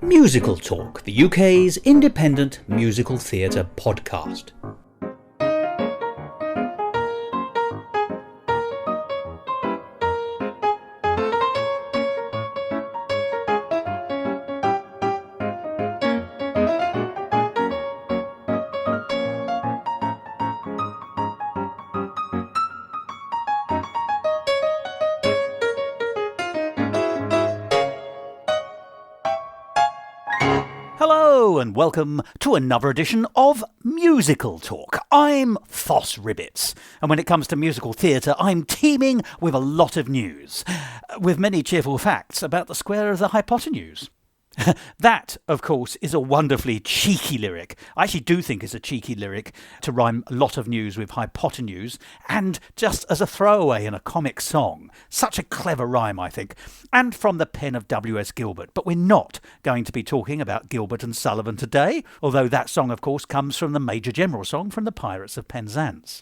Musical Talk, the UK's independent musical theatre podcast. Hello and welcome to another edition of Musical Talk. I'm Thos Ribbits, and when it comes to musical theatre, I'm teeming with a lot of news, with many cheerful facts about the square of the hypotenuse. That, of course, is a wonderfully cheeky lyric. I actually do think it's a cheeky lyric to rhyme a lot of news with hypotenuse, and just as a throwaway in a comic song. Such a clever rhyme, I think, and from the pen of W.S. Gilbert. But we're not going to be talking about Gilbert and Sullivan today, although that song, of course, comes from the Major General song from the Pirates of Penzance.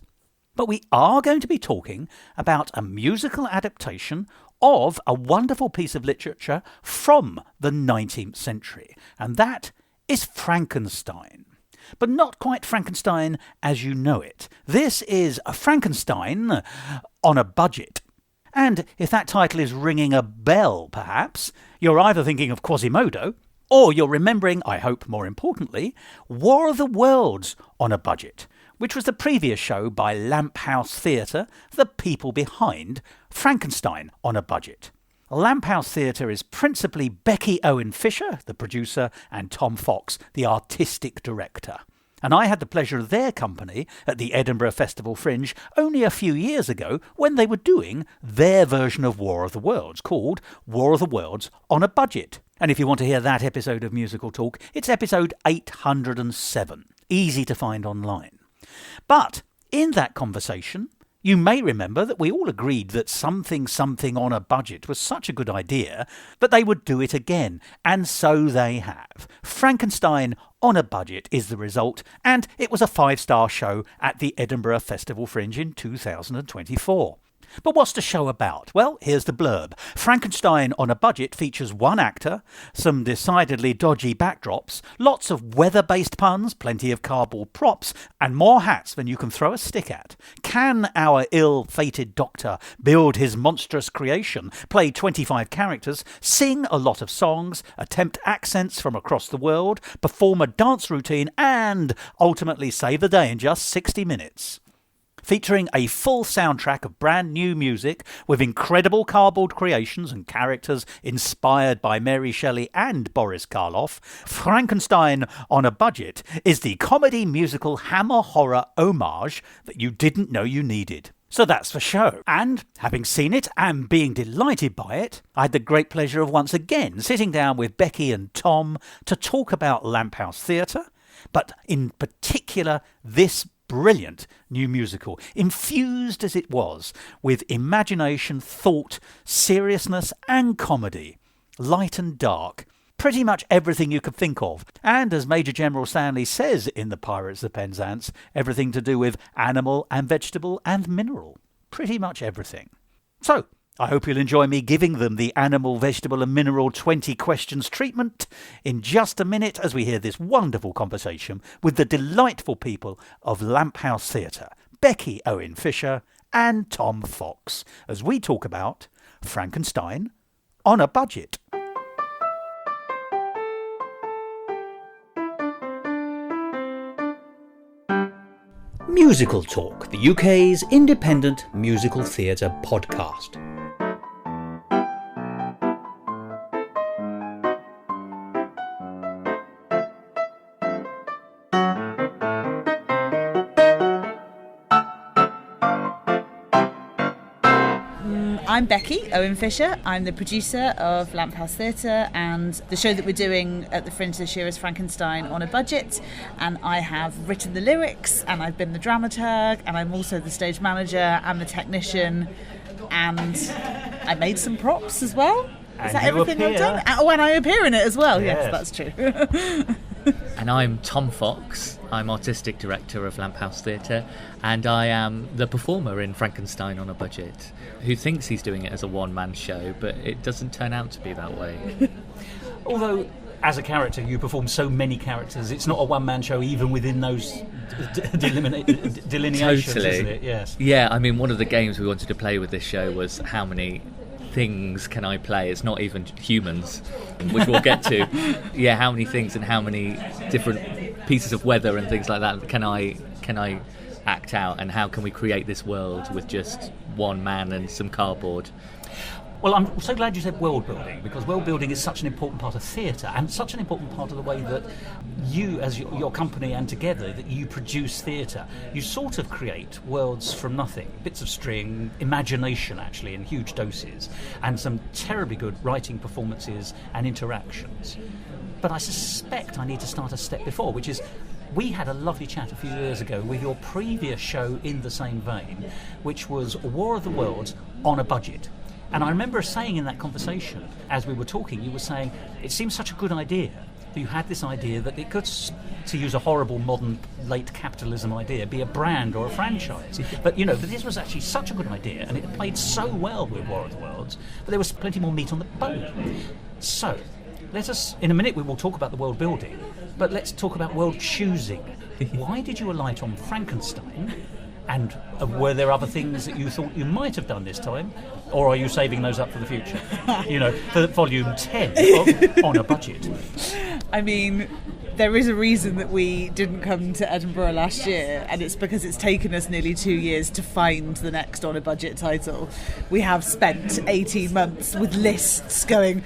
But we are going to be talking about a musical adaptation of a wonderful piece of literature from the 19th century, and that is Frankenstein. But not quite Frankenstein as you know it. This is a Frankenstein on a budget. And if that title is ringing a bell, perhaps, you're either thinking of Quasimodo, or you're remembering, I hope more importantly, War of the Worlds on a budget, which was the previous show by Lamphouse Theatre, the people behind Frankenstein on a budget. Lamphouse Theatre is principally Becky Owen-Fisher, the producer, and Tom Fox, the artistic director. And I had the pleasure of their company at the Edinburgh Festival Fringe only a few years ago when they were doing their version of War of the Worlds, called War of the Worlds on a Budget. And if you want to hear that episode of Musical Talk, it's episode 807, easy to find online. But in that conversation, you may remember that we all agreed that something on a budget was such a good idea that they would do it again, and so they have. Frankenstein on a budget is the result, and it was a 5-star show at the Edinburgh Festival Fringe in 2024. But what's the show about? Well, here's the blurb. Frankenstein on a budget features one actor, some decidedly dodgy backdrops, lots of weather-based puns, plenty of cardboard props, and more hats than you can throw a stick at. Can our ill-fated doctor build his monstrous creation, play 25 characters, sing a lot of songs, attempt accents from across the world, perform a dance routine, and ultimately save the day in just 60 minutes? Featuring a full soundtrack of brand new music with incredible cardboard creations and characters inspired by Mary Shelley and Boris Karloff, Frankenstein on a Budget is the comedy musical hammer horror homage that you didn't know you needed. So that's the show. And having seen it and being delighted by it, I had the great pleasure of once again sitting down with Becky and Tom to talk about Lamphouse Theatre, but in particular this brilliant new musical, infused as it was with imagination, thought, seriousness and comedy, light and dark, pretty much everything you could think of. And as Major General Stanley says in The Pirates of Penzance, everything to do with animal and vegetable and mineral. Pretty much everything. So, I hope you'll enjoy me giving them the animal, vegetable and mineral 20 questions treatment in just a minute as we hear this wonderful conversation with the delightful people of Lamphouse Theatre, Becky Owen-Fisher and Tom Fox, as we talk about Frankenstein on a budget. Musical Talk, the UK's independent musical theatre podcast. I'm Becky Owen-Fisher. I'm the producer of Lamphouse Theatre, and the show that we're doing at the Fringe this year is Frankenstein on a Budget, and I have written the lyrics and I've been the dramaturg and I'm also the stage manager and the technician, and I made some props as well. Is that everything I've done? Oh, and I appear in it as well. Yes, that's true. And I'm Tom Fox. I'm artistic director of Lamphouse Theatre, and I am the performer in Frankenstein on a Budget, who thinks he's doing it as a one-man show, but it doesn't turn out to be that way. Although as a character, you perform so many characters. It's not a one-man show, even within those delineations, Totally. isn't it? Yes. Yeah, I mean, one of the games we wanted to play with this show was how many things can I play? It's not even humans, which we'll get to. Yeah, how many things and how many different pieces of weather and things like that can I act out, and how can we create this world with just one man and some cardboard? Well, I'm so glad you said world building, because world building is such an important part of theatre, and such an important part of the way that you, as your company and together, that you produce theatre. You sort of create worlds from nothing, bits of string, imagination actually in huge doses, and some terribly good writing, performances and interactions. But I suspect I need to start a step before, which is, we had a lovely chat a few years ago with your previous show in the same vein, which was War of the Worlds on a budget. And I remember saying in that conversation, as we were talking, you were saying, it seems such a good idea. You had this idea that it could, to use a horrible modern late capitalism idea, be a brand or a franchise. But, but this was actually such a good idea, and it played so well with War of the Worlds, but there was plenty more meat on the bone. So, let us, in a minute we will talk about the world building, but let's talk about world choosing. Why did you alight on Frankenstein? And were there other things that you thought you might have done this time? Or are you saving those up for the future? For volume 10 on a budget. I mean, there is a reason that we didn't come to Edinburgh last year, and it's because it's taken us nearly 2 years to find the next on a budget title. We have spent 18 months with lists going,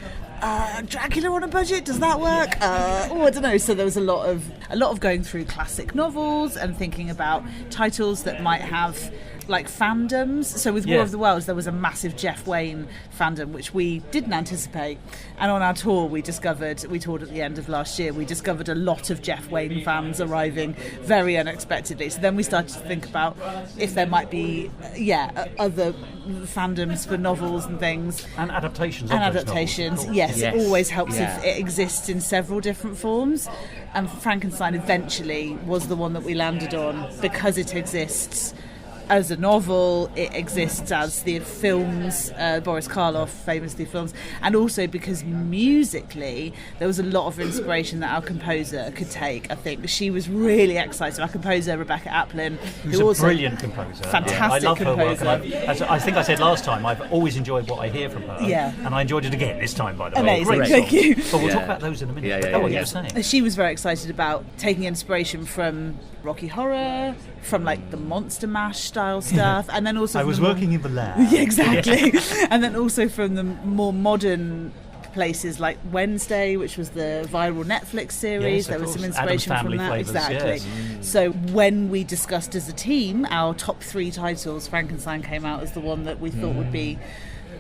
Dracula on a budget, does that work? I don't know. So there was a lot of going through classic novels and thinking about titles that might have like fandoms. So with War of the Worlds, there was a massive Jeff Wayne fandom, which we didn't anticipate. And on our tour, we toured at the end of last year, we discovered a lot of Jeff Wayne fans arriving very unexpectedly. So then we started to think about if there might be, other fandoms for novels and things. And adaptations. Yes, it always helps if it exists in several different forms. And Frankenstein eventually was the one that we landed on because it exists as a novel, it exists as the films, Boris Karloff famously films, and also because musically there was a lot of inspiration that our composer could take. I think she was really excited. Our composer, Rebecca Applin, who's a brilliant composer. Fantastic I love composer. her work, and I think I said last time, I've always enjoyed what I hear from her. Yeah. And I enjoyed it again this time, by the way. Amazing, Great thank songs. you. But we'll talk about those in a minute. You were saying. She was very excited about taking inspiration from Rocky Horror, from like the Monster Mash style stuff, and then also I was working in the lab. Yeah, exactly. And then also from the more modern places like Wednesday, which was the viral Netflix series. There was some inspiration from that. Flavours, exactly. Yes. So when we discussed as a team our top 3 titles, Frankenstein came out as the one that we thought would be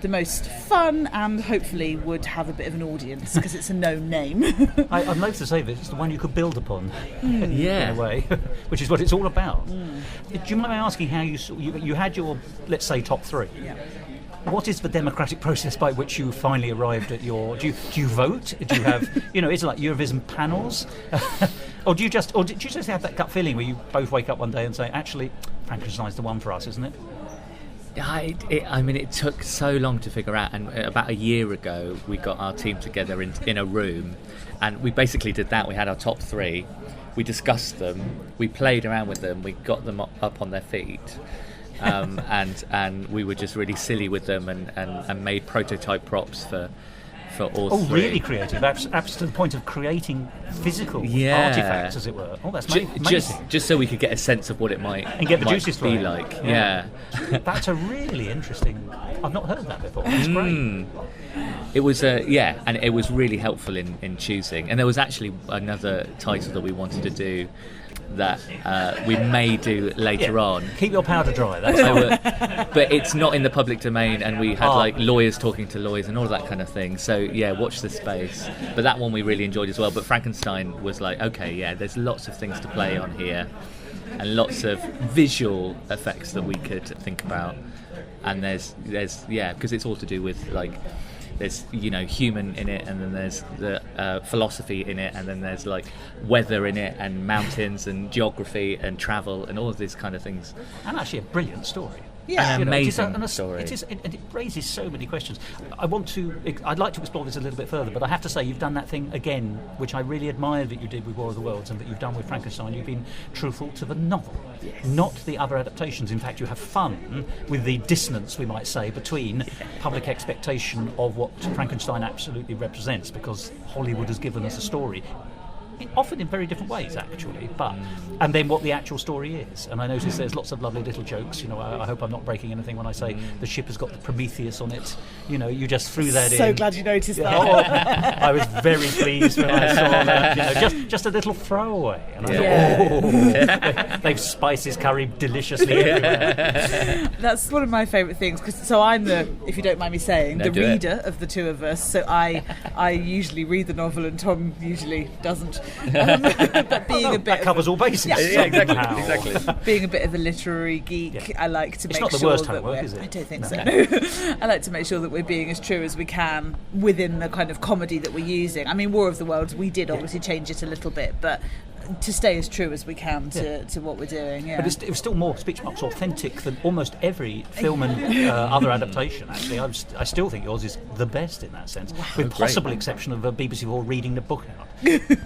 the most fun and hopefully would have a bit of an audience because it's a known name. I'd like to say that it's the one you could build upon in a way, which is what it's all about. Do you mind me asking how you had your, let's say, top 3? Yeah. What is the democratic process by which you finally arrived at your... Do you vote? Do you have... is it like Eurovision panels? Or did you just have that gut feeling where you both wake up one day and say, actually, Frankenstein's the one for us, isn't it? It took so long to figure out, and about a year ago we got our team together in a room, and we basically did that. We had our top 3, we discussed them, we played around with them, we got them up on their feet, and we were just really silly with them and made prototype props for all 3. Really creative, apps to the point of creating physical artifacts, as it were. Oh, that's amazing. Just so we could get a sense of what it might and get the juices be flowing. like. Yeah. That's a really interesting... I've not heard of that before. It's great. It was and it was really helpful in choosing. And there was actually another title that we wanted to do that we may do later on. Keep your powder dry. That's but it's not in the public domain, and we had like lawyers talking to lawyers and all that kind of thing. So watch this space. But that one we really enjoyed as well. But Frankenstein was like, okay, there's lots of things to play on here, and lots of visual effects that we could think about. And there's because it's all to do with like. There's human in it, and then there's the philosophy in it, and then there's like weather in it, and mountains, and geography, and travel, and all of these kind of things. And actually a brilliant story. Yeah. An amazing and story. It raises so many questions. I'd like to explore this a little bit further, but I have to say you've done that thing again, which I really admired that you did with War of the Worlds and that you've done with Frankenstein. You've been truthful to the novel, not the other adaptations. In fact, you have fun with the dissonance, we might say, between public expectation of what Frankenstein absolutely represents, because Hollywood has given us a story, often in very different ways, actually, and then what the actual story is. And I notice there's lots of lovely little jokes. I hope I'm not breaking anything when I say the ship has got the Prometheus on it. You just threw that in. So glad you noticed that. I was very pleased when I saw that. Just a little throwaway. And I thought, they've spiced his curry deliciously everywhere. That's one of my favourite things. So I'm the, if you don't mind me saying, the reader of the two of us. So I usually read the novel and Tom usually doesn't. But being a bit that covers all bases. Yeah, exactly. Being a bit of a literary geek, I like to make sure it's not the worst that homework, is it? I don't think so. No. I like to make sure that we're being as true as we can within the kind of comedy that we're using. I mean, War of the Worlds, we did obviously change it a little bit, but to stay as true as we can to what we're doing. Yeah. But it was still more speech marks authentic than almost every film and other adaptation, actually. I still think yours is the best in that sense, with possible exception of BBC Four reading the book out.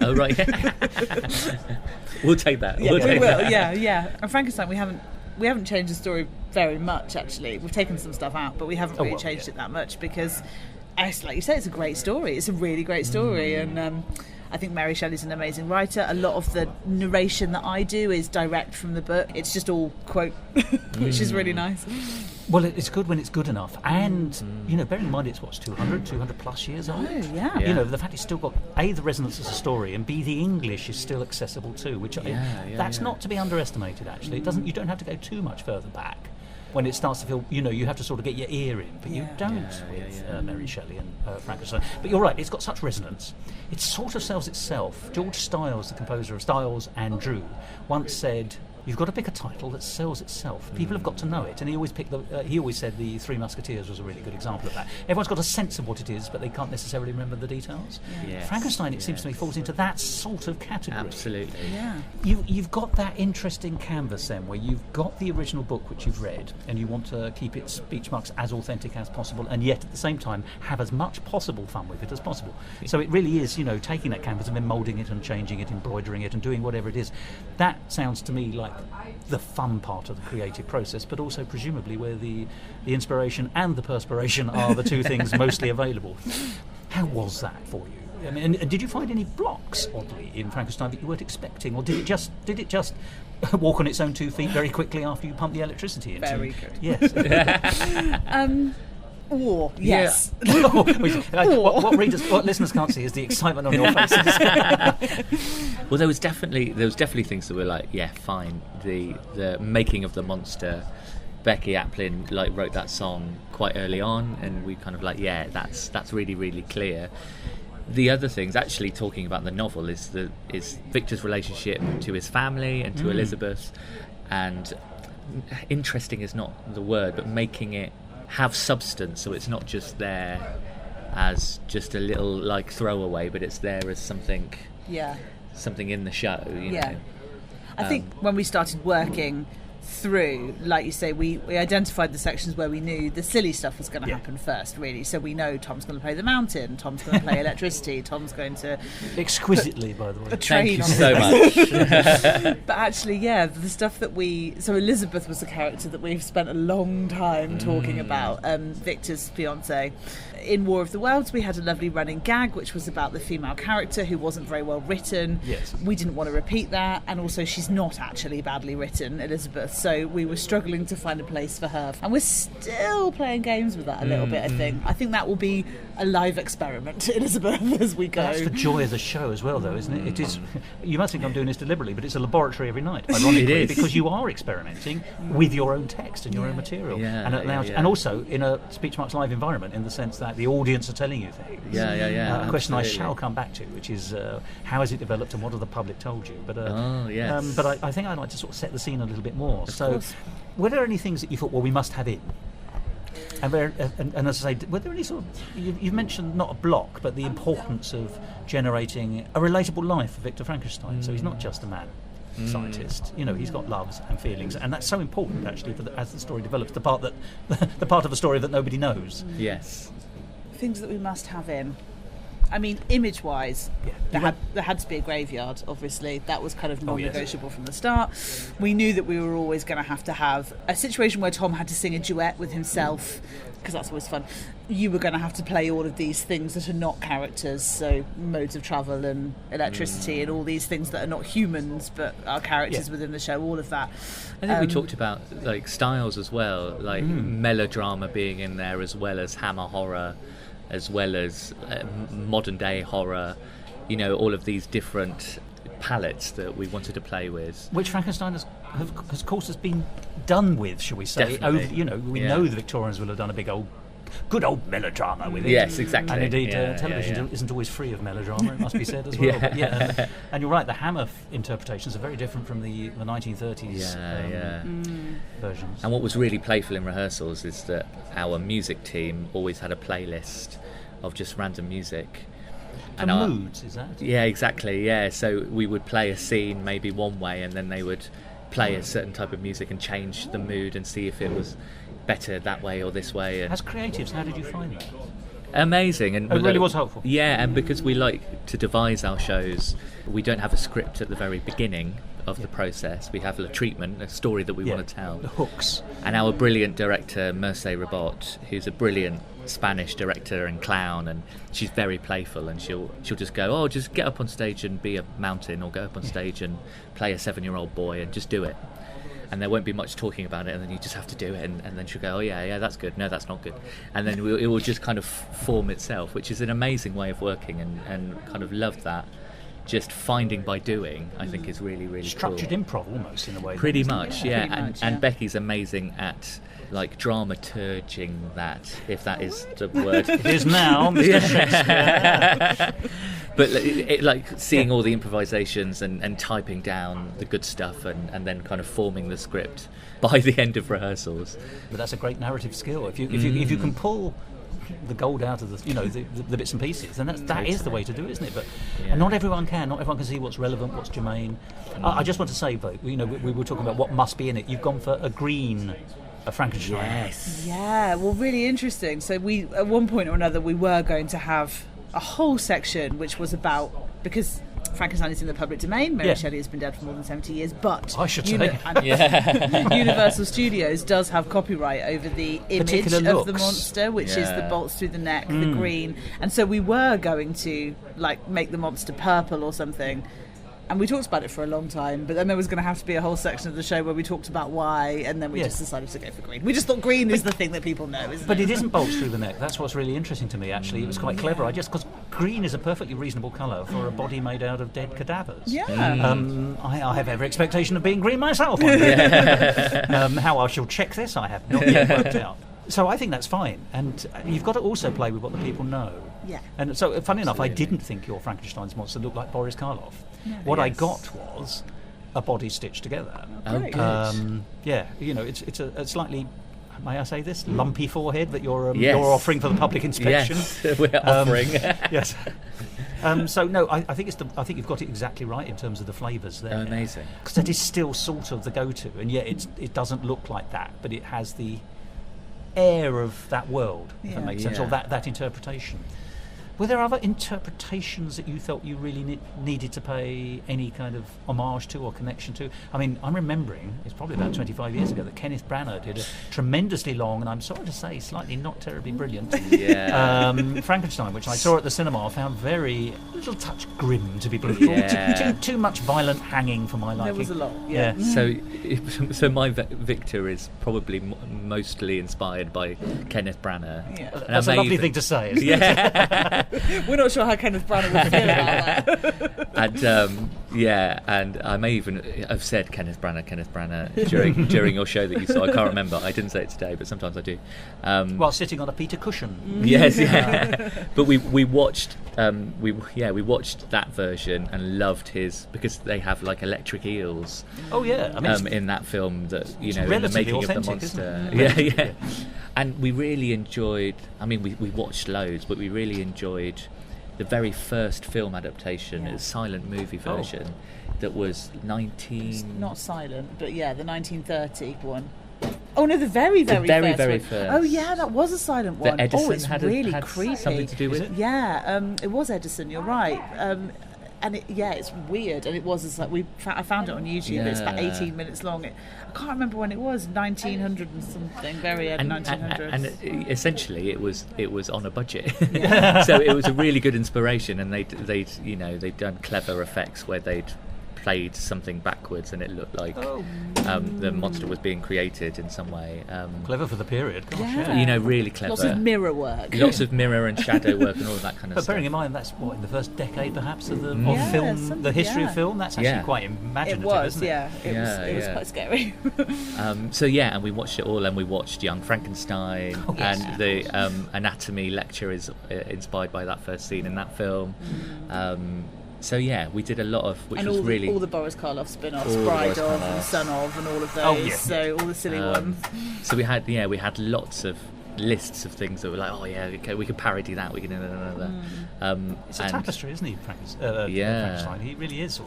Oh, right. We'll take that. Yeah, we will. Yeah. And Frankenstein, we haven't changed the story very much, actually. We've taken some stuff out, but we haven't really changed it that much because, like you say, it's a great story. It's a really great story, and I think Mary Shelley's an amazing writer. A lot of the narration that I do is direct from the book. It's just all quote, which is really nice. Well, it's good when it's good enough. And, bearing in mind it's, 200 plus years old? Oh, yeah. The fact it's still got, A, the resonance as a story, and B, the English is still accessible too, which that's not to be underestimated, actually. You don't have to go too much further back. When it starts to feel, you have to sort of get your ear in, but you don't with Mary Shelley and Frankenstein. But you're right, it's got such resonance. It sort of sells itself. George Stiles, the composer of Stiles and Drew, once said, you've got to pick a title that sells itself. People have got to know it. And he always said the Three Musketeers was a really good example of that. Everyone's got a sense of what it is, but they can't necessarily remember the details. Yes. Frankenstein, it seems to me, falls into that sort of category. Absolutely. Yeah. You've got that interesting canvas then, where you've got the original book which you've read, and you want to keep its speech marks as authentic as possible, and yet at the same time have as much possible fun with it as possible. So it really is, taking that canvas and then moulding it and changing it, embroidering it and doing whatever it is. That sounds to me like the fun part of the creative process, but also presumably where the inspiration and the perspiration are the two things mostly available. How was that for you? I mean, and did you find any blocks, oddly, in Frankenstein that you weren't expecting, or did it just walk on its own 2 feet very quickly after you pumped the electricity into it? Very good. Yes. Yes. What listeners can't see is the excitement on your faces. Well, there was definitely things that were like, yeah, fine. The making of the monster, Becky Applin wrote that song quite early on, and we kind of that's really, really clear. The other things, actually talking about the novel, is Victor's relationship to his family and to Elizabeth, and interesting is not the word, but making it have substance, so it's not just there as just a little throwaway, but it's there as something in the show. You know? I think when we started working through, like you say, we identified the sections where we knew the silly stuff was going to happen first, really. So we know Tom's going to play the mountain, Tom's going to play electricity, Tom's going to exquisitely, by the way. A train. Thank you so much. But actually, the stuff that so Elizabeth was a character that we've spent a long time talking about, Victor's fiance. In War of the Worlds, we had a lovely running gag, which was about the female character who wasn't very well written. Yes. We didn't want to repeat that, and also she's not actually badly written, Elizabeth, so we were struggling to find a place for her. And we're still playing games with that a little bit, I think. I think that will be a live experiment, Elizabeth, as we go. That's the joy of the show as well, though, isn't it? It is. You must think I'm doing this deliberately, but it's a laboratory every night, ironically, because you are experimenting with your own text and your own material. And also in a Speech Marks Live environment, in the sense that the audience are telling you things. A question I shall come back to, which is how has it developed and what have the public told you? But but I think I'd like to sort of set the scene a little bit more. So, were there any things that you thought, well, we must have in? And as I say, were there any sort of... You've mentioned not a block, but the importance of generating a relatable life for Victor Frankenstein. So he's not just a man. scientist. You know, he's got loves and feelings, and that's so important actually as the story develops. The part of a story that nobody knows. Yes. Things that we must have in. I mean, image-wise, there had to be a graveyard, obviously. That was kind of non-negotiable from the start. We knew that we were always going to have a situation where Tom had to sing a duet with himself, because that's always fun. You were going to have to play all of these things that are not characters, so modes of travel and electricity and all these things that are not humans but are characters within the show, all of that. I think we talked about like styles as well, like melodrama being in there as well as hammer horror, as well as modern day horror, you know, all of these different palettes that we wanted to play with. Which Frankenstein of course has been done with, shall we say. Definitely. You know, we know the Victorians will have done a good old melodrama with it. Yes, exactly. And indeed, television isn't always free of melodrama, it must be said as well. But and you're right, the Hammer interpretations are very different from the 1930s versions. And what was really playful in rehearsals is that our music team always had a playlist of just random music. And moods, is that? Yeah, exactly, yeah. So we would play a scene maybe one way, and then they would play a certain type of music and change the mood and see if it was better that way or this way. And as creatives, how did you find that? Amazing. And it really was helpful. Yeah, and because we like to devise our shows, we don't have a script at the very beginning of the process. We have a treatment, a story that we want to tell. The hooks. And our brilliant director, Merce Rabot, who's a brilliant Spanish director and clown, and she's very playful, and she'll just go, just get up on stage and be a mountain, or go up on stage and play a 7-year-old boy and just do it. And there won't be much talking about it, and then you just have to do it, and then she'll go, yeah, that's good, no, that's not good. And then it will just kind of form itself, which is an amazing way of working, and kind of love that. Just finding by doing, I think, is really, really structured cool. Improv almost, in a way. Pretty much, yeah. Pretty much, and Becky's amazing at like dramaturging that, if that is the word. It is now, Mr. Shakespeare. But like seeing all the improvisations and typing down the good stuff and then kind of forming the script by the end of rehearsals. But that's a great narrative skill. If you can pull the gold out of the bits and pieces, then that is the way to do it, isn't it? But and not everyone can see what's relevant, what's germane. I just want to say, though, we were talking about what must be in it. You've gone for a green Frankenstein. Yes. Yeah, well, really interesting. So we, at one point or another, we were going to have a whole section which was about, because Frankenstein is in the public domain. Mary Shelley has been dead for more than 70 years, but I should say. Universal Studios does have copyright over the image of the monster, which is the bolts through the neck, the green. And so we were going to make the monster purple or something. And we talked about it for a long time, but then there was going to have to be a whole section of the show where we talked about why, and then we just decided to go for green. We just thought green is the thing that people know, isn't it? But it isn't bolts through the neck. That's what's really interesting to me, actually. It was quite clever. Because green is a perfectly reasonable colour for a body made out of dead cadavers. Yeah. I have every expectation of being green myself. How I shall check this, I have not yet worked out. So I think that's fine. And you've got to also play with what the people know. Yeah. And so, funny enough, I didn't think your Frankenstein's monster looked like Boris Karloff. What I got was a body stitched together. Oh, good. It's a slightly, may I say this, lumpy forehead that you're offering for the public inspection. Yes, we're offering. Yes. I think you've got it exactly right in terms of the flavours there. Oh, amazing. Because that is still sort of the go-to, and yet it doesn't look like that, but it has the air of that world, if that makes sense, or that interpretation. Were there other interpretations that you felt you really needed to pay any kind of homage to or connection to? I mean, I'm remembering, it's probably about 25 years ago, that Kenneth Branagh did a tremendously long, and I'm sorry to say, slightly not terribly brilliant, Frankenstein, which I saw at the cinema, found very, a little touch grim, to be brutal. Yeah. Too much violent hanging for my liking. There was a lot, So my Victor is probably mostly inspired by Kenneth Branagh. Yeah. That's a lovely thing to say, isn't it? We're not sure how Kenneth Branagh would feel about that. And I may even have said Kenneth Branagh during your show that you saw. I can't remember. I didn't say it today, but sometimes I do. While sitting on a Peter cushion. Yes, But we watched we watched that version and loved his, because they have like electric eels. Oh yeah, I mean, in that film that in the relatively making of the monster. And we really enjoyed. I mean, we watched loads, but we really enjoyed the very first film adaptation, Yeah. a silent movie version that was 19... It's not silent, but yeah, the 1930 one. Oh no, the very first one. first. Oh yeah, that was a silent one. That Edison it's had really had creepy. something to do with it? Yeah, it was Edison. You're right. And it's weird. And it was just like I found it on YouTube. It's about 18 minutes long. I can't remember when it was. 1900 and something. Very early 1900s. And essentially, it was on a budget. So it was a really good inspiration. And they'd done clever effects where they'd played something backwards and it looked like the monster was being created in some way. Clever for the period. Gosh, Yeah. Really clever. Lots of mirror work. Lots of mirror and shadow work and all of that kind of But stuff. bearing in mind, that's what, in the first decade perhaps of film, the history of film, that's actually quite imaginative, It was, isn't it? It was quite scary. And we watched it all, and we watched Young Frankenstein, and the anatomy lecture is inspired by that first scene in that film. We did a lot of, which and was all the Boris Karloff spin-offs, all Bride the of Boris and Son of and all of those. Oh, yeah. So all the silly ones. So we had lots of lists of things that were like, we could parody that, we could It's a tapestry, isn't he, Frankenstein? He really is.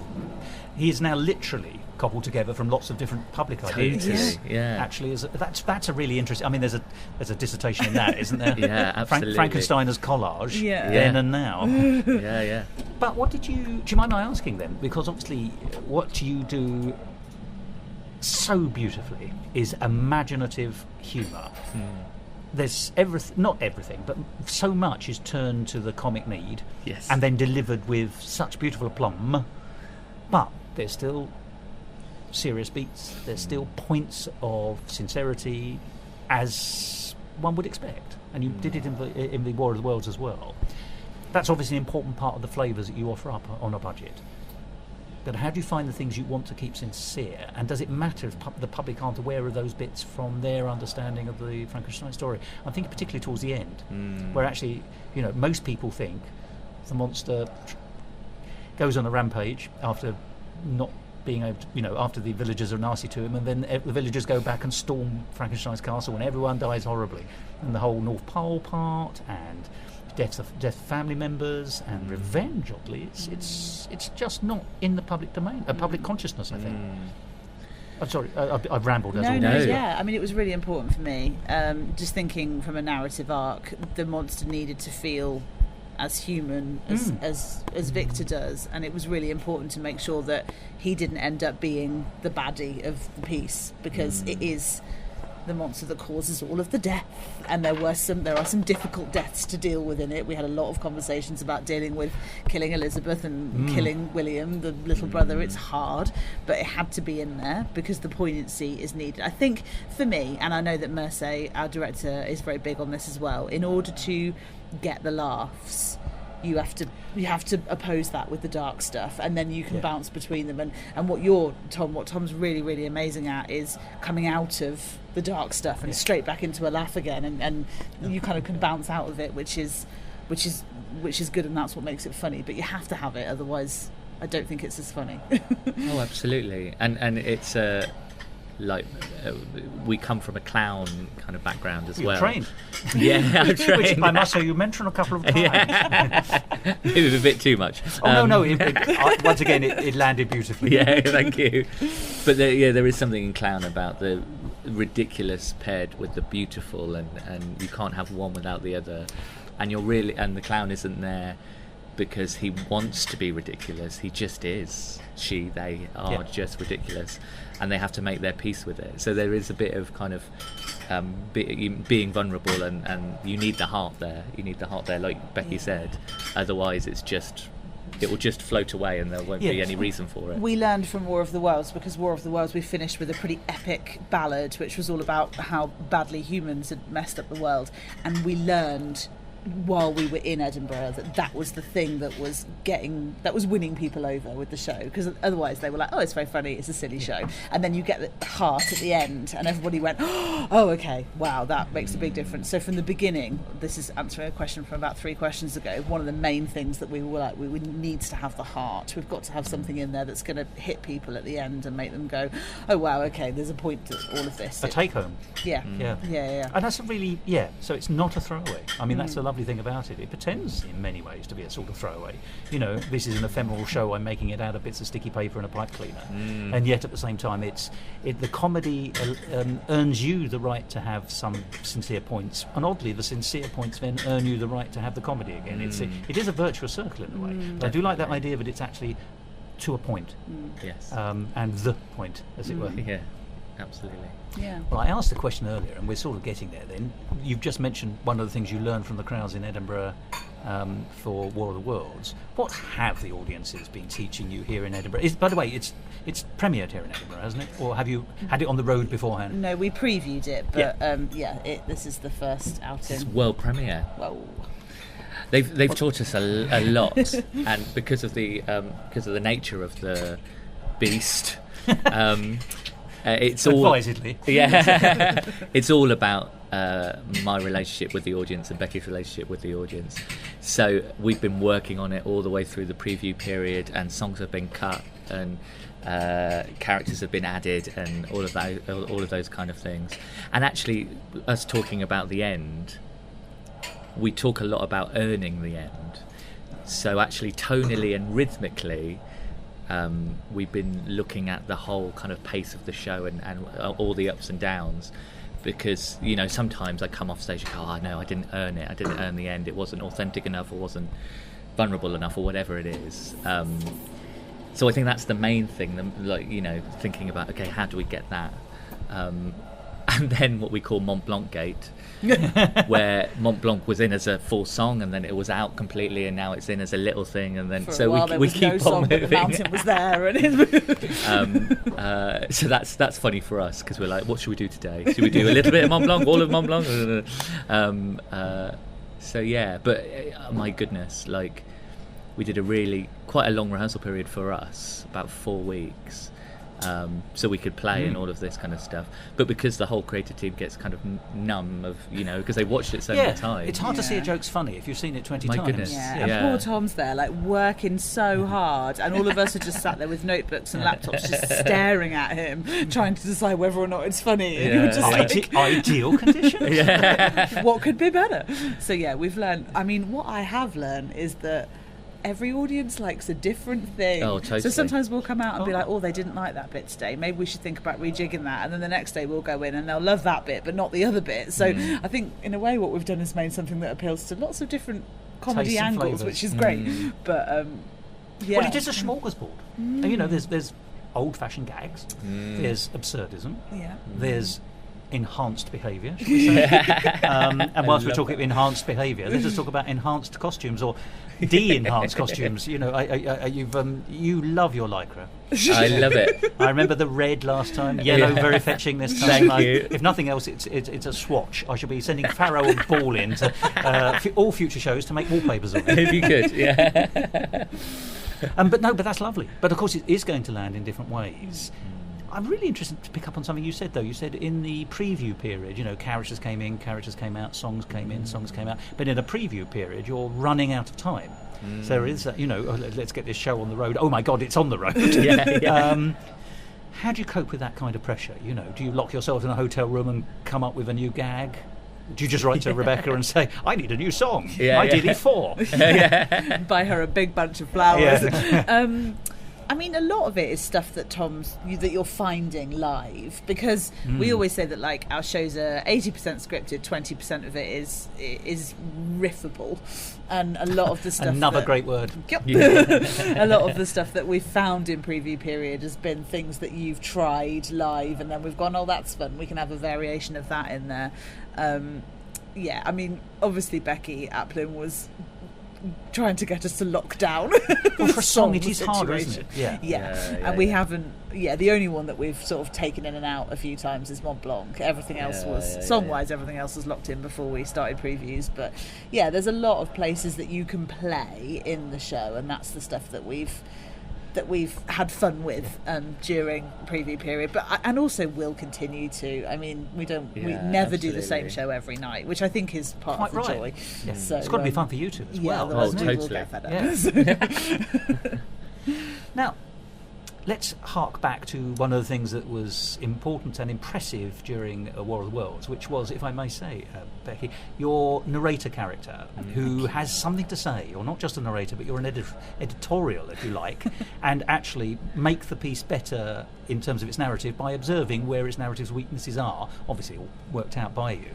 He is now literally cobbled together from lots of different public ideas. Totally, yeah. Actually, that's a really interesting. I mean, there's a dissertation in that, isn't there? Yeah, absolutely. Frankenstein as collage, then and now. Yeah. But what do you mind my asking then? Because obviously, what you do so beautifully is imaginative humour. There's not everything, but so much is turned to the comic need, and then delivered with such beautiful aplomb. But there's still serious beats. There's still points of sincerity, as one would expect. And you did it in the War of the Worlds as well. That's obviously an important part of the flavours that you offer up on a budget. But how do you find the things you want to keep sincere? And does it matter if the public aren't aware of those bits from their understanding of the Frankenstein story? I'm thinking particularly towards the end, where actually, most people think the monster goes on a rampage after not being able to, after the villagers are nasty to him, and then the villagers go back and storm Frankenstein's castle, and everyone dies horribly. And the whole North Pole part, and death of family members, and revenge, oddly, it's just not in the public domain, public consciousness, I think. I'm sorry, I've rambled as always. Yeah. I mean, it was really important for me. Just thinking from a narrative arc, the monster needed to feel as human as Victor does, and it was really important to make sure that he didn't end up being the baddie of the piece, because it is the monster that causes all of the death, and there are some difficult deaths to deal with in it. We had a lot of conversations about dealing with killing Elizabeth and killing William, the little brother. It's hard, but it had to be in there because the poignancy is needed. I think for me, and I know that Merce, our director, is very big on this as well, in order to get the laughs, you have to oppose that with the dark stuff, and then you can bounce between them. And what Tom's really, really amazing at is coming out of the dark stuff and straight back into a laugh again, and you kind of can bounce out of it, which is good, and that's what makes it funny. But you have to have it, otherwise I don't think it's as funny. Oh, absolutely. And it's we come from a clown kind of background as well. You're trained. Yeah, I'm trained. Which I must say you mentioned a couple of times. It was a bit too much. No. Once again, it landed beautifully. Yeah, thank you. But there is something in clown about the ridiculous paired with the beautiful, and you can't have one without the other. And the clown isn't there because he wants to be ridiculous. He just is. They are just ridiculous, and they have to make their peace with it. So there is a bit of kind of being vulnerable, and you need the heart there. You need the heart there, like Becky said. Otherwise, it will just float away, and there won't be any reason for it. We learned from War of the Worlds, because War of the Worlds we finished with a pretty epic ballad, which was all about how badly humans had messed up the world, and we learned while we were in Edinburgh that was the thing that was winning people over with the show, because otherwise they were like, oh, it's very funny, it's a silly show, and then you get the heart at the end and everybody went, oh, okay, wow, that makes a big difference. So from the beginning, this is answering a question from about 3 questions ago, one of the main things that we were like, we needs to have the heart. We've got to have something in there that's going to hit people at the end and make them go, oh wow, okay, there's a point to all of this. A take home. Yeah. And that's a really so it's not a throwaway. I mean, that's a lovely lovely thing about it. It pretends in many ways to be a sort of throwaway. You know, this is an ephemeral show. I'm making it out of bits of sticky paper and a pipe cleaner, and yet at the same time, the comedy earns you the right to have some sincere points, and oddly, the sincere points then earn you the right to have the comedy again. It is a virtuous circle in a way. But I do like that idea that it's actually to a point. Yes. And the point, as it were. Yeah, absolutely. Yeah. Well, I asked the question earlier, and we're sort of getting there then. You've just mentioned one of the things you learned from the crowds in Edinburgh for War of the Worlds. What have the audiences been teaching you here in Edinburgh? By the way, it's premiered here in Edinburgh, hasn't it? Or have you had it on the road beforehand? No, we previewed it, but this is the first outing. It's world premiere. Whoa. They've taught us a lot, and because of the nature of the beast, it's all advisedly. Yeah, it's all about my relationship with the audience and Becky's relationship with the audience. So we've been working on it all the way through the preview period, and songs have been cut, and characters have been added, and all of those kind of things. And actually, us talking about the end, we talk a lot about earning the end. So actually, tonally and rhythmically, we've been looking at the whole kind of pace of the show and all the ups and downs, because, you know, sometimes I come off stage and go, oh no, I didn't earn it, I didn't earn the end, it wasn't authentic enough, or wasn't vulnerable enough, or whatever it is. So I think that's the main thing, like, you know, thinking about, okay, how do we get that? And then what we call Mont Blanc-Gate, where Mont Blanc was in as a full song, and then it was out completely, and now it's in as a little thing, and then we keep on moving. The mountain was there, and so that's funny for us, because we're like, what should we do today? Should we do a little bit of Mont Blanc, all of Mont Blanc? So yeah, but my goodness, like, we did quite a long rehearsal period for us, about 4 weeks. So we could play and all of this kind of stuff, but because the whole creative team gets kind of numb of, you know, because they watched it so many times. It's hard to see a joke's funny if you've seen it 20 My times. goodness. and poor Tom's there, like, working so hard, and all of us are just sat there with notebooks and laptops, just staring at him, trying to decide whether or not it's funny. And you're just like, ideal conditions. what could be better? So yeah, we've learned. I mean, what I have learned is that every audience likes a different thing. Oh, totally. So sometimes we'll come out and be like, oh, they didn't like that bit today, maybe we should think about rejigging that, and then the next day we'll go in and they'll love that bit but not the other bit. So I think in a way what we've done is made something that appeals to lots of different comedy angles, flavours. which is great. But Well, it is a smorgasbord. You know, there's old-fashioned gags, there's absurdism, there's enhanced behaviour, should we say? And whilst we're talking enhanced behaviour, let's just talk about enhanced costumes, or de-enhanced costumes. You know, you love your lycra. I love it. I remember the red last time, yellow very fetching this time. Thank you. If nothing else, it's a swatch. I should be sending Farrow and Ball in to all future shows to make wallpapers of it. If you could, yeah. But that's lovely. But of course, it is going to land in different ways. I'm really interested to pick up on something you said, though. You said in the preview period, you know, characters came in, characters came out, songs came in, songs came out. But in a preview period, you're running out of time. So there is, you know, let's get this show on the road. Oh my God, it's on the road. How do you cope with that kind of pressure? You know, do you lock yourself in a hotel room and come up with a new gag? Do you just write to Rebecca and say, I need a new song, ideally 4? Buy her a big bunch of flowers. I mean, a lot of it is stuff that that you're finding live, because we always say that, like, our shows are 80% scripted, 20% of it is riffable, and a lot of the stuff. Another great word. A lot of the stuff that we've found in preview period has been things that you've tried live, and then we've gone, oh, that's fun. We can have a variation of that in there. I mean, obviously Becky Applin was trying to get us to lock down. Well, for a song it is harder, isn't it? And we haven't. The only one that we've sort of taken in and out a few times is Mont Blanc. Everything else was song-wise. Everything else was locked in before we started previews. But there's a lot of places that you can play in the show, and that's the stuff that we've had fun with during preview period, and also will continue to. I mean, we never do the same show every night, which I think is part of the joy. Yeah. So it's got to be fun for you too as well. Otherwise totally. we'll get fed up. Now, let's hark back to one of the things that was important and impressive during War of the Worlds, which was, if I may say, Becky, your narrator character, who has something to say. You're not just a narrator, but you're an editorial, if you like, and actually make the piece better in terms of its narrative by observing where its narrative's weaknesses are, obviously all worked out by you.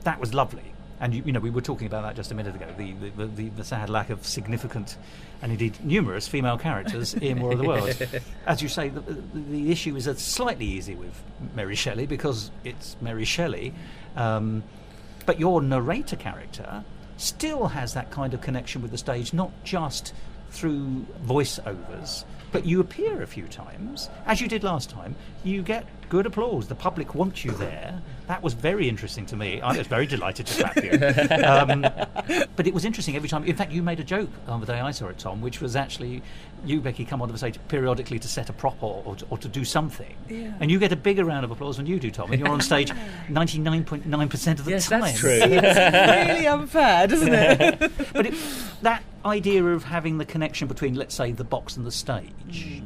That was lovely. And you know, we were talking about that just a minute ago. The sad lack of significant, and indeed numerous, female characters in War of the Worlds. As you say, the issue is slightly easy with Mary Shelley because it's Mary Shelley, but your narrator character still has that kind of connection with the stage, not just through voiceovers, but you appear a few times, as you did last time. You get good applause. The public wants you there. That was very interesting to me. I was very delighted to clap you. But it was interesting every time. In fact, you made a joke on the day I saw it, Tom, which was actually you, Becky, come onto the stage periodically to set a prop or to do something. Yeah. And you get a bigger round of applause than you do, Tom. And you're on stage 99.9% of the yes, time. That's true. It's really unfair, doesn't it? But that idea of having the connection between, let's say, the box and the stage,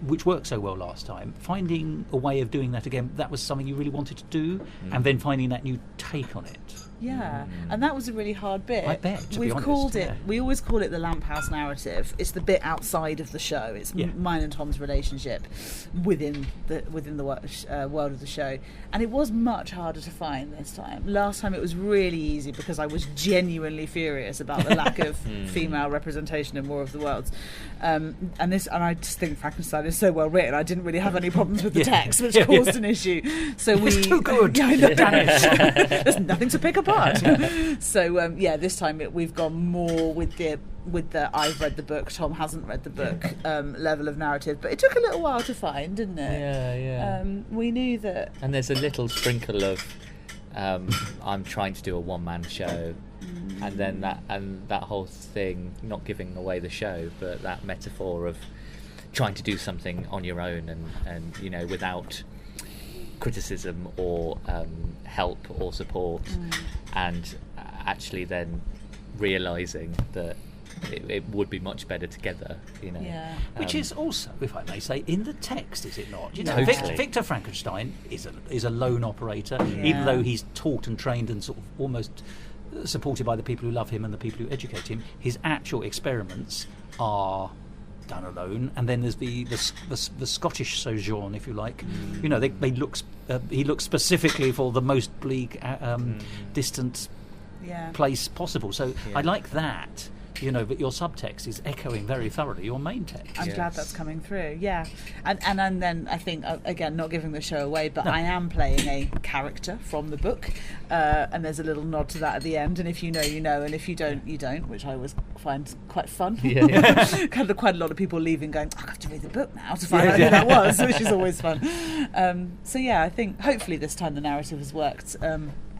which worked so well last time, finding a way of doing that again, that was something you really wanted to do, and then finding that new take on it. Yeah, and that was a really hard bit. I bet, to be We've honest, called it, yeah. we always call it the Lamphouse narrative. It's the bit outside of the show. It's mine and Tom's relationship within the world of the show. And it was much harder to find this time. Last time it was really easy because I was genuinely furious about the lack of female representation in War of the Worlds. And I just think Frankenstein is so well written. I didn't really have any problems with the text, which caused an issue. So it's too good. Yeah, I know. There's nothing to pick apart. So this time we've gone more with the I've read the book, Tom hasn't read the book level of narrative, but it took a little while to find, didn't it? Yeah. We knew that. And there's a little sprinkle of I'm trying to do a one-man show, and then that whole thing, not giving away the show, but that metaphor of trying to do something on your own and you know, without criticism or help or support, and actually then realising that it would be much better together, you know. Yeah. Which is also, if I may say, in the text, is it not? You know, Totally. Victor Frankenstein is a lone operator, even though he's taught and trained and sort of almost supported by the people who love him and the people who educate him. His actual experiments are done alone, and then there's the Scottish sojourn, if you like. You know, they look. He looks specifically for the most bleak, distant place possible. So I like that. You know, but your subtext is echoing very thoroughly your main text. I'm glad that's coming through, and then I think, again, not giving the show away, but I am playing a character from the book, and there's a little nod to that at the end, and if you know, you know, and if you don't, you don't, which I always find quite fun. Kind of quite a lot of people leaving going, I have to read the book now to find out who that was, which is always fun. I think hopefully this time the narrative has worked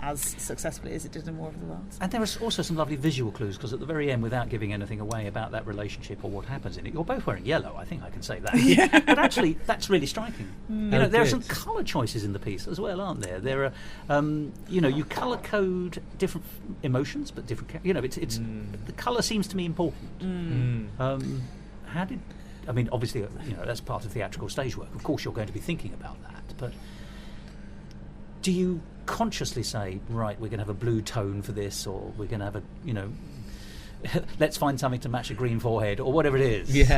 as successfully as it did in War of the Worlds. And there are also some lovely visual clues, because at the very end, without giving anything away about that relationship or what happens in it, you're both wearing yellow, I think I can say that. But actually, that's really striking. You know, there are some colour choices in the piece as well, aren't there? There are, you know, you colour code different emotions, but different, you know, it's the colour seems to me important. How did, I mean, obviously, you know, that's part of theatrical stage work. Of course, you're going to be thinking about that, but do you consciously say, right, we're going to have a blue tone for this, or we're going to have a, you know, let's find something to match a green forehead, or whatever it is?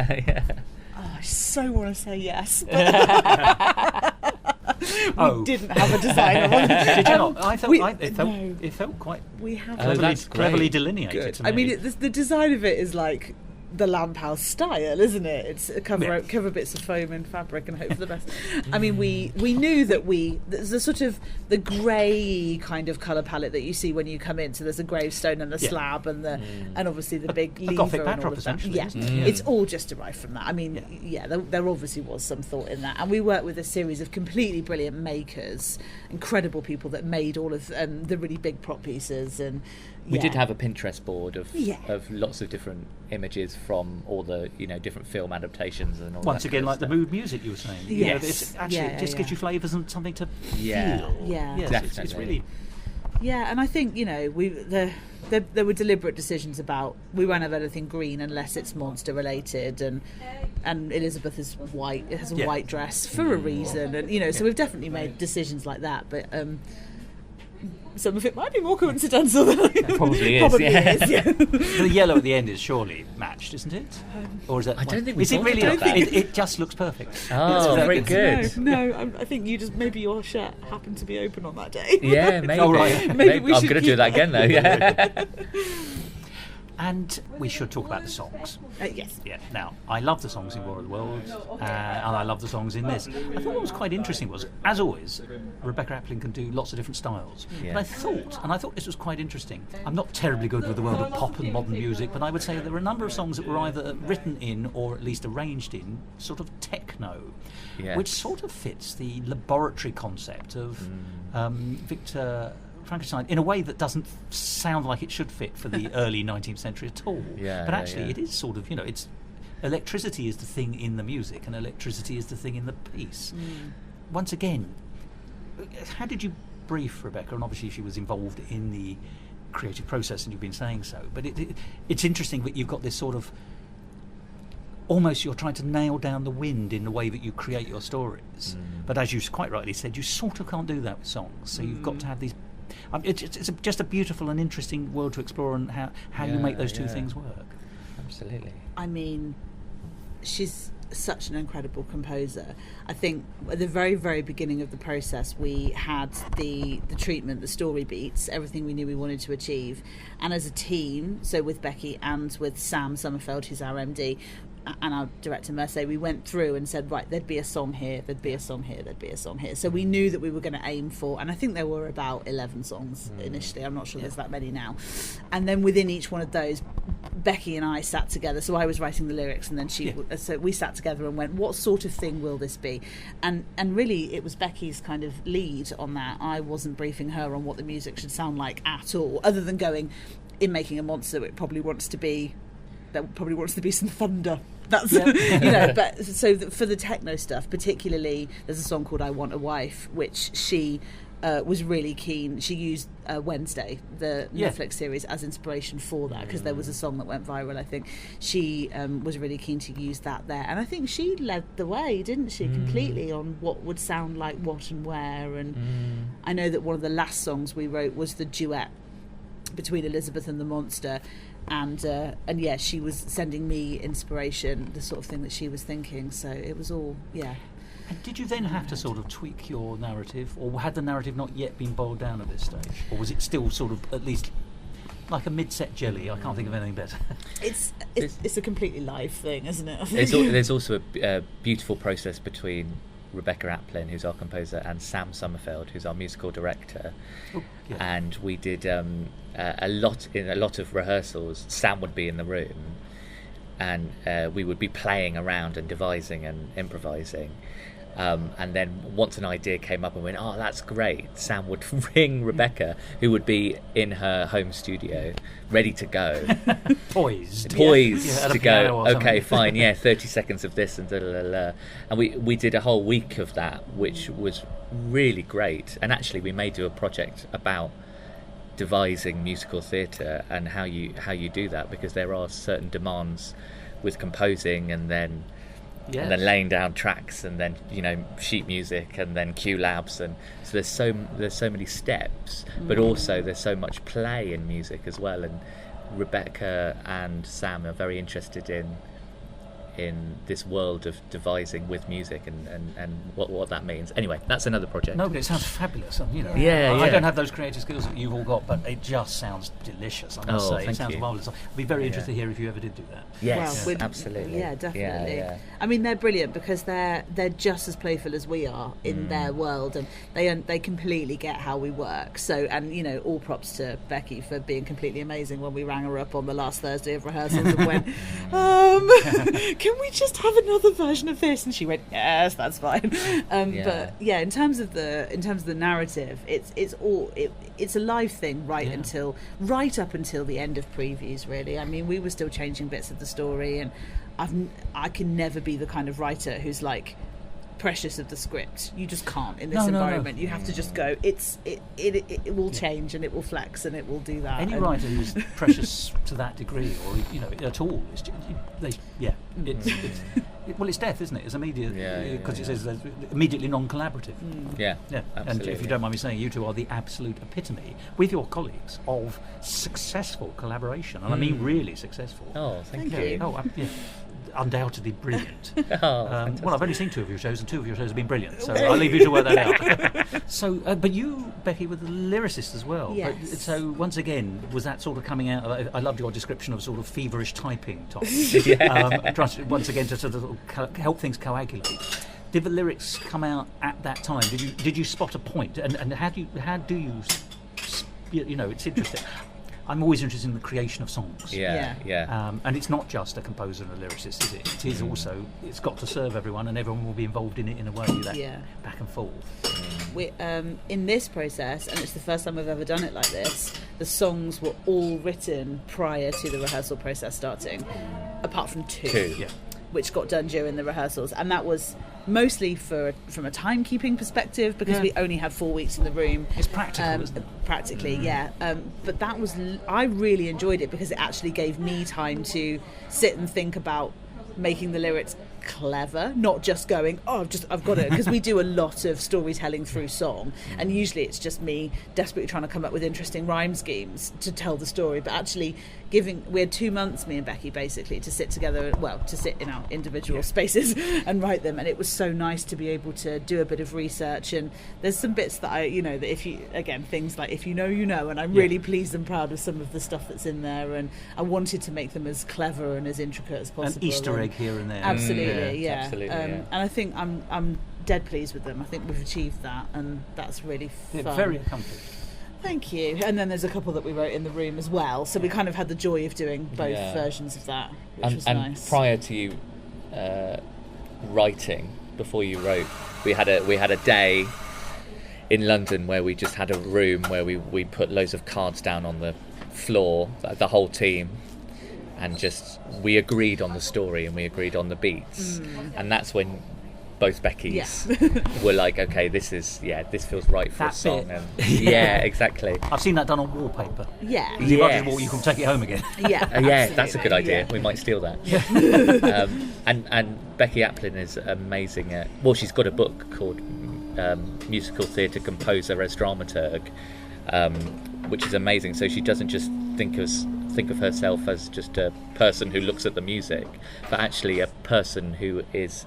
Oh, I so want to say yes, but we didn't have a designer. Did you not? I thought it felt quite cleverly delineated. Good. To me. I mean, the design of it is like the Lamphouse style, isn't it? It's cover bits of foam and fabric and hope for the best. I mean, we knew that there's a sort of the grey kind of colour palette that you see when you come in. So there's a gravestone and a slab and and obviously the big lever Gothic and all backdrop, of that. essentially. It's all just derived from that. I mean, there obviously was some thought in that, and we worked with a series of completely brilliant makers, incredible people that made all of the really big prop pieces. And we did have a Pinterest board of lots of different images from all the, you know, different film adaptations and all once that again, kind like of the stuff. mood music you were saying. Yes. You know, it's actually it just gives you flavours and something to feel. Yes, definitely. it's really. Yeah, and I think, you know, there were deliberate decisions about we won't have anything green unless it's monster related, and and Elizabeth is white. It has a white dress for a reason, and so we've definitely made decisions like that. But some of it might be more coincidental than probably is. The yellow at the end is surely matched, isn't it? Or is that? I don't think we. Is it really? It just looks perfect. Oh, very good. No, I think you just maybe your shirt happened to be open on that day. Yeah, maybe. Oh, right. Maybe we I'm should going to do that again, though. Yeah. And we should talk about the songs. Yes. Yeah. Now, I love the songs in War of the Worlds, and I love the songs in this. I thought what was quite interesting was, as always, Rebecca Appling can do lots of different styles. Yeah. But I thought this was quite interesting. I'm not terribly good with the world of pop and modern music, but I would say there were a number of songs that were either written in or at least arranged in sort of techno, which sort of fits the laboratory concept of Victor Frankenstein in a way that doesn't sound like it should fit for the early 19th century at all. But actually it is sort of, it's electricity is the thing in the music and electricity is the thing in the piece. Once again, how did you brief Rebecca? And obviously she was involved in the creative process and you've been saying so, but it's interesting that you've got this sort of almost you're trying to nail down the wind in the way that you create your stories. But as you quite rightly said, you sort of can't do that with songs, so you've got to have these. It's just a beautiful and interesting world to explore, and how you make those two things work. Absolutely. I mean, she's such an incredible composer. I think at the very, very beginning of the process, we had the treatment, the story beats, everything we knew we wanted to achieve. And as a team, so with Becky and with Sam Summerfeld, who's our MD, and our director Merce, we went through and said, right, there'd be a song here, there'd be a song here, there'd be a song here. So we knew that we were going to aim for, and I think there were about 11 songs initially. I'm not sure there's that many now. And then within each one of those, Becky and I sat together. So I was writing the lyrics, and then so we sat together and went, what sort of thing will this be? And really, it was Becky's kind of lead on that. I wasn't briefing her on what the music should sound like at all, other than going, in making a monster, there probably wants to be some thunder. That's but so for the techno stuff, particularly, there's a song called "I Want a Wife," which she was really keen. She used Wednesday, the Netflix series, as inspiration for that, because there was a song that went viral. I think she was really keen to use that there, and I think she led the way, didn't she, completely on what would sound like what and where. And I know that one of the last songs we wrote was the duet between Elizabeth and the monster. And she was sending me inspiration, the sort of thing that she was thinking. So it was all, And did you then have to sort of tweak your narrative, or had the narrative not yet been boiled down at this stage, or was it still sort of at least like a mid-set jelly? I can't think of anything better. It's a completely live thing, isn't it? There's also a beautiful process between Rebecca Appling, who's our composer, and Sam Summerfeld, who's our musical director. And we did a lot of rehearsals. Sam would be in the room, and we would be playing around and devising and improvising. And then once an idea came up and went, oh, that's great, Sam would ring Rebecca, who would be in her home studio, ready to go. Poised to go, okay, fine, 30 seconds of this and And we did a whole week of that, which was really great. And actually we may do a project about devising musical theatre and how you do that, because there are certain demands with composing and then laying down tracks, and then sheet music, and then cue labs, and so there's so many steps, but also there's so much play in music as well. And Rebecca and Sam are very interested in this world of devising with music and what that means. Anyway, that's another project. No, but it sounds fabulous. And, I don't have those creative skills that you've all got, but it just sounds delicious, I must say. It sounds marvellous. I'd be very interested to hear if you ever did do that. Yes, absolutely. Yeah, definitely. Yeah. I mean, they're brilliant because they're just as playful as we are in their world, and they completely get how we work. So, and all props to Becky for being completely amazing when we rang her up on the last Thursday of rehearsals and went, can we just have another version of this? And she went, yes, that's fine. But in terms of the narrative, it's a live thing right up until the end of previews, really. I mean, we were still changing bits of the story, and I can never be the kind of writer who's like precious of the script. You just can't in this environment. You have to just go, it will change, and it will flex, and it will do that. Any writer who's Well, it's death, isn't it? It's immediate, because it says immediately non-collaborative. Yeah, and absolutely. if you don't mind me saying, you two are the absolute epitome, with your colleagues, of successful collaboration, and I mean really successful. Oh, thank you. Oh, undoubtedly brilliant. Well, I've only seen 2 of your shows, and 2 of your shows have been brilliant, so I'll leave you to work that out. So, but you, Becky, were the lyricist as well. Yes. But, so, once again, was that sort of coming out? I loved your description of sort of feverish typing, Tom. Once again, to sort of help things coagulate. Did the lyrics come out at that time? Did you spot a point? And how do you it's interesting. I'm always interested in the creation of songs. And it's not just a composer and a lyricist, is it? It is also, it's got to serve everyone, and everyone will be involved in it in a way that back and forth. We, in this process, and it's the first time we've ever done it like this, the songs were all written prior to the rehearsal process starting, apart from two. Which got done during the rehearsals, and that was mostly from a timekeeping perspective, because we only had 4 weeks in the room. It's practical, isn't it? Practically, but that was, I really enjoyed it because it actually gave me time to sit and think about making the lyrics clever, not just going, I've got it, because we do a lot of storytelling through song, and usually it's just me desperately trying to come up with interesting rhyme schemes to tell the story, but actually we had 2 months, me and Becky, basically, to sit together, to sit in our individual spaces and write them, and it was so nice to be able to do a bit of research. And there's some bits that that if you, again, things like if you know, and I'm really pleased and proud of some of the stuff that's in there, and I wanted to make them as clever and as intricate as possible. An Easter egg here and there. Absolutely, Absolutely, and I think I'm dead pleased with them. I think we've achieved that, and that's really fun. Very accomplished. Thank you. And then there's a couple that we wrote in the room as well, so we kind of had the joy of doing both versions of that, which was nice. And prior to you writing, before you wrote, we had a day in London where we just had a room where we put loads of cards down on the floor, the whole team, and just we agreed on the story and we agreed on the beats, and that's when both Becky's were like, okay, this feels right for a song. And exactly. I've seen that done on wallpaper. Yeah. You can take it home again. That's a good idea. We might steal that. And Becky Applin is amazing at, she's got a book called Musical Theatre Composer as Dramaturg, which is amazing. So she doesn't just think of herself as just a person who looks at the music, but actually a person who is...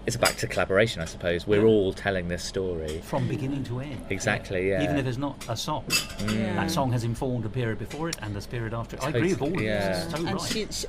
It's back to collaboration, I suppose. We're all telling this story from beginning to end. Exactly, Even if there's not a song, that song has informed a period before it and a period after it. I agree with all of this. It's so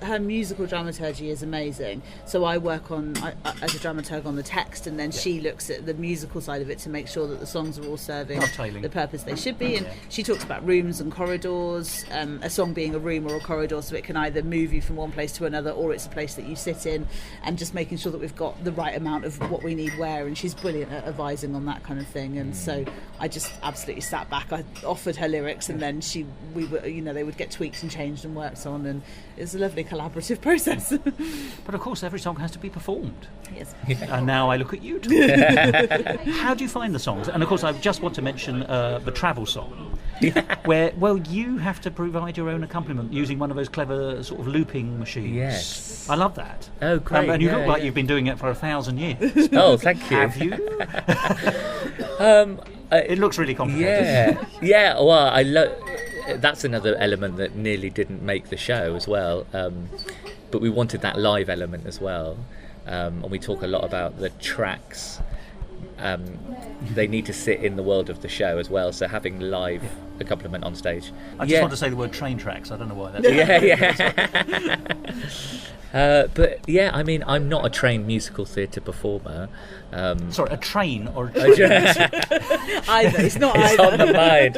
right. Her musical dramaturgy is amazing. So I work as a dramaturg on the text, and then she looks at the musical side of it to make sure that the songs are all serving the purpose they should be. And she talks about rooms and corridors, a song being a room or a corridor, so it can either move you from one place to another, or it's a place that you sit in, and just making sure that we've got the right amount of what we need where, and she's brilliant at advising on that kind of thing. And so I just absolutely sat back. I offered her lyrics, and then they would get tweaked and changed and worked on, and it's a lovely collaborative process. But of course every song has to be performed. Yes. And now I look at you two. How do you find the songs? And of course I just want to mention the travel song, where you have to provide your own accompaniment using one of those clever sort of looping machines. Yes. I love that. Oh, great. And you look like you've been doing it for 1,000 years. Oh, thank you. Have you? It looks really complicated. Well, I love... That's another element that nearly didn't make the show as well. But we wanted that live element as well. And we talk a lot about the tracks. They need to sit in the world of the show as well, so having live accompaniment on stage. I just want to say the word train tracks. I don't know why that's but I mean, I'm not a trained musical theatre performer. Sorry, a train or a train? Either. It's not it's either. On the mind.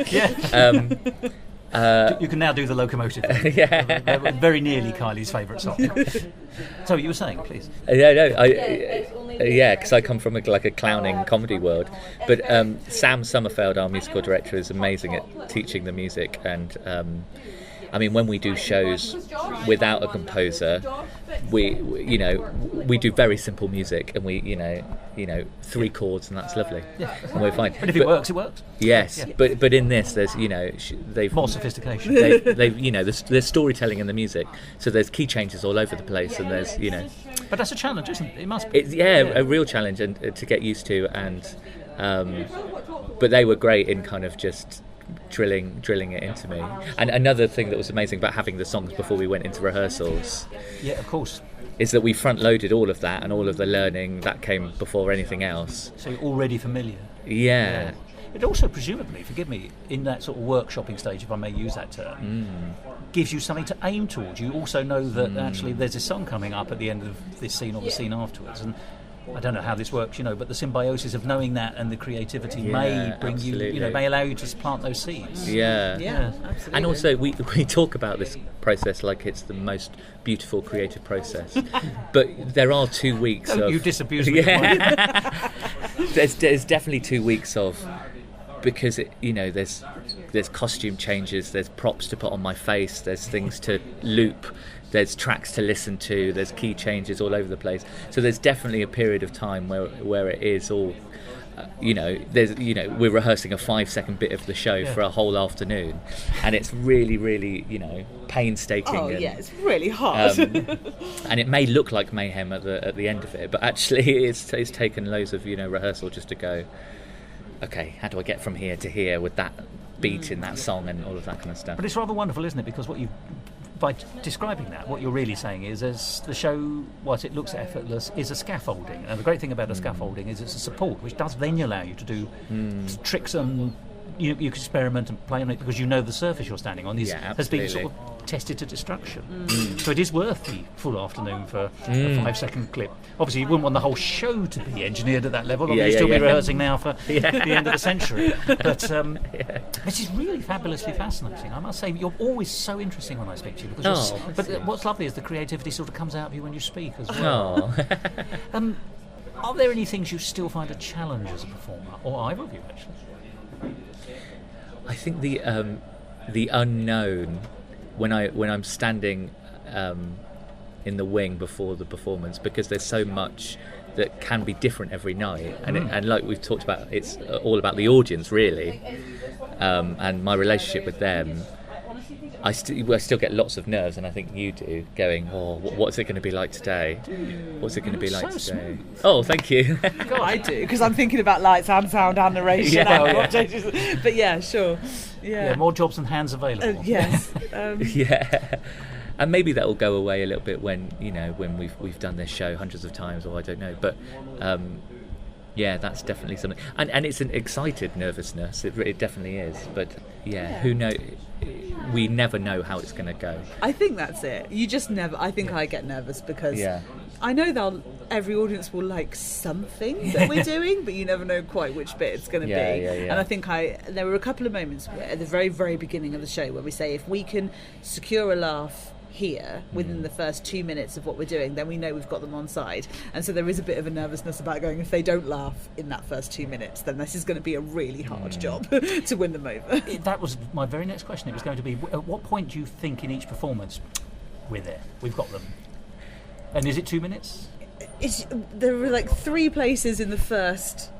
You can now do the locomotive. Very nearly Kylie's favourite song. So you were saying, please. Because I come from a clowning comedy world. But Sam Summerfeld, our musical director, is amazing at teaching the music, and I mean, when we do shows without a composer, we do very simple music, and we, 3 chords, and that's lovely, and we're fine. But if it works, it works. Yes, but in this, there's they've more sophistication. They've there's storytelling in the music, so there's key changes all over the place, and there's But that's a challenge, isn't it? It must be. It's a real challenge and to get used to, and but they were great in kind of just drilling it into me. And another thing that was amazing about having the songs before we went into rehearsals, of course, is that we front loaded all of that, and all of the learning that came before anything else. So you're already familiar. Yeah. It also presumably, forgive me, in that sort of workshopping stage, if I may use that term, gives you something to aim towards. You also know that actually there's a song coming up at the end of this scene or the scene afterwards, and I don't know how this works, but the symbiosis of knowing that and the creativity may bring absolutely. may allow you to plant those seeds. Yeah, absolutely. And also we talk about this process like it's the most beautiful creative process, but there are 2 weeks of... You disabuse me. There's definitely 2 weeks of, because there's costume changes, there's props to put on my face, there's things to loop, there's tracks to listen to, there's key changes all over the place. So there's definitely a period of time where it is all, we're rehearsing a 5-second bit of the show for a whole afternoon, and it's really, really, painstaking. Oh, it's really hard. And it may look like mayhem at the end of it, but actually it's taken loads of rehearsal just to go, okay, how do I get from here to here with that beat in that song and all of that kind of stuff. But it's rather wonderful, isn't it? Because by describing that, what you're really saying is, as the show, whilst it looks effortless, is a scaffolding. And the great thing about a scaffolding is it's a support, which does then allow you to do tricks, and you can experiment and play on it, because the surface you're standing on has been sort of tested to destruction. So it is worth the full afternoon for a 5-second clip. Obviously, you wouldn't want the whole show to be engineered at that level. You'd still be rehearsing now for the end of the century. But this is really fabulously fascinating. I must say, you're always so interesting when I speak to you. Because what's lovely is the creativity sort of comes out of you when you speak as well. Are there any things you still find a challenge as a performer, or either of you actually? I think the unknown, when I'm standing in the wing before the performance, because there's so much that can be different every night, and like we've talked about, it's all about the audience really, and my relationship with them. I still get lots of nerves, and I think you do, going, what's it going to be like today? What's it going to be like today? Smooth. Oh, thank you. God, I do, because I'm thinking about lights and sound and narration. But yeah, sure. Yeah, more jobs than hands available. Yes. And maybe that will go away a little bit when we've done this show hundreds of times, or I don't know, but that's definitely something, and it's an excited nervousness. It definitely is, but who knows? We never know how it's going to go. I think that's it. You just never. I think I get nervous because I know every audience will like something that we're doing, but you never know quite which bit it's going to be. And I think there were a couple of moments at the very, very beginning of the show where we say, if we can secure a laugh here within the first 2 minutes of what we're doing, then we know we've got them on side. And so there is a bit of a nervousness about going, if they don't laugh in that first 2 minutes, then this is going to be a really hard job to win them over. That was my very next question. It was going to be, at what point do you think in each performance we're there, we've got them? And is it 2 minutes? There were like 3 places in the first